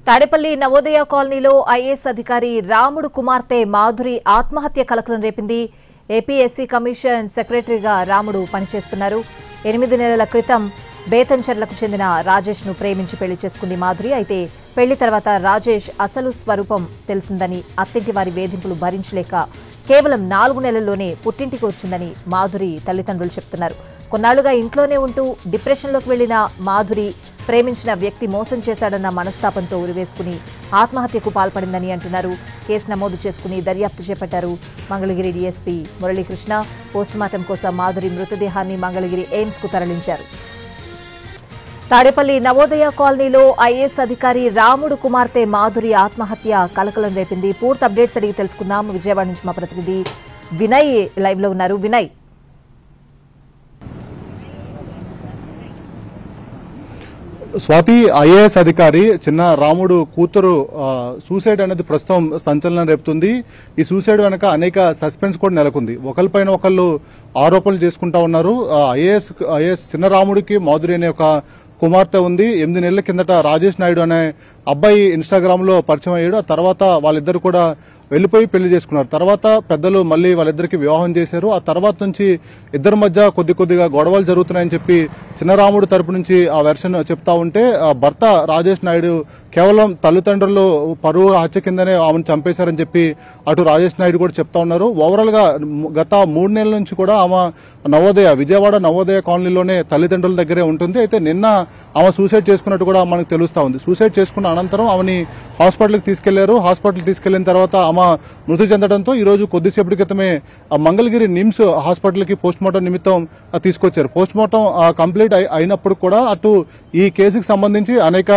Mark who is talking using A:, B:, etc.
A: తాడేపల్లి నవోదయ కాలనీలో ఐఏఎస్ అధికారి రాముడు కుమార్తె మాధురి ఆత్మహత్య కలకలం రేపింది. ఏపీఎస్సీ కమిషన్ సెక్రటరీగా రాముడు పనిచేస్తున్నారు. 8 నెలల క్రితం బేతంచెర్లకు చెందిన రాజేష్ ను ప్రేమించి పెళ్లి చేసుకుంది మాధురి. అయితే పెళ్లి తర్వాత రాజేష్ అసలు స్వరూపం తెలిసిందని, అత్తింటి వారి వేధింపులు భరించలేక కేవలం 4 నెలల్లోనే పుట్టింటికి వచ్చిందని మాధురి తల్లిదండ్రులు చెప్తున్నారు. కొన్నాళ్లుగా ఇంట్లోనే ఉంటూ డిప్రెషన్లోకి వెళ్లిన మాధురి ప్రేమించిన వ్యక్తి మోసం చేశాడన్న మనస్తాపంతో ఉరివేసుకుని ఆత్మహత్యకు పాల్పడిందని అంటున్నారు. కేసు నమోదు చేసుకుని దర్యాప్తు చేపట్టారు మంగళగిరి డీఎస్పీ మురళీకృష్ణ. పోస్టుమార్టం కోసం మాధురి మృతదేహాన్ని మంగళగిరి ఎయిమ్స్ కు తరలించారు. తాడేపల్లి నవోదయ కాలనీలో ఐఏఎస్ అధికారి రాముడు కుమార్తె మాధురి ఆత్మహత్య కలకలం రేపింది. పూర్తి అప్డేట్స్ అడిగి తెలుసుకుందాం. విజయవాడ నుంచి మా ప్రతినిధి వినయ్ లైవ్ లో ఉన్నారు. వినయ్,
B: స్వాతి, ఐఏఎస్ అధికారి చిన్న రాముడు కూతురు సూసైడ్ అనేది ప్రస్తుతం సంచలనం రేపుతుంది. ఈ సూసైడ్ వెనక అనేక సస్పెన్స్ కూడా నెలకొంది. ఒకరిపైన ఒకళ్ళు ఆరోపణలు చేసుకుంటా ఉన్నారు. ఐఏఎస్ చిన్న రాముడికి మాధురి అనే ఒక కుమార్తె ఉంది. 8 నెలల కిందట రాజేష్ నాయుడు అనే అబ్బాయి ఇన్స్టాగ్రామ్ లో పరిచయం అయ్యాడు. ఆ తర్వాత వాళ్ళిద్దరు కూడా వెళ్లిపోయి పెళ్లి చేసుకున్నారు. తర్వాత పెద్దలు మళ్లీ వాళ్ళిద్దరికి వివాహం చేశారు. ఆ తర్వాత నుంచి ఇద్దరి మధ్య కొద్దిగా గొడవలు జరుగుతున్నాయని చెప్పి చిన్నరాముడు తరపు నుంచి ఆ వెర్షన్ చెప్తా ఉంటే, భర్త రాజేష్ నాయుడు కేవలం తల్లిదండ్రులు పరువు హత్య కిందనే ఆమెను చంపేశారని చెప్పి అటు రాజేష్ నాయుడు కూడా చెప్తా ఉన్నారు. ఓవరాల్ గా గత 3 నెలల నుంచి కూడా ఆమె విజయవాడ నవోదయ కాలనీలోనే తల్లిదండ్రుల దగ్గరే ఉంటుంది. అయితే నిన్న ఆమె సూసైడ్ చేసుకున్నట్టు కూడా మనకు తెలుస్తా ఉంది. సూసైడ్ చేసుకున్న అనంతరం ఆమెని హాస్పిటల్కి తీసుకెళ్లారు. హాస్పిటల్ తీసుకెళ్లిన తర్వాత ఆమె మృతి చెందడంతో ఈ రోజు కొద్దిసేపటి క్రితమే మంగళగిరి నిమ్స్ హాస్పిటల్ కి పోస్టుమార్టం నిమిత్తం తీసుకొచ్చారు. పోస్టుమార్టం కంప్లీట్ అయినప్పుడు కూడా అటు ఈ కేసుకు సంబంధించి అనేక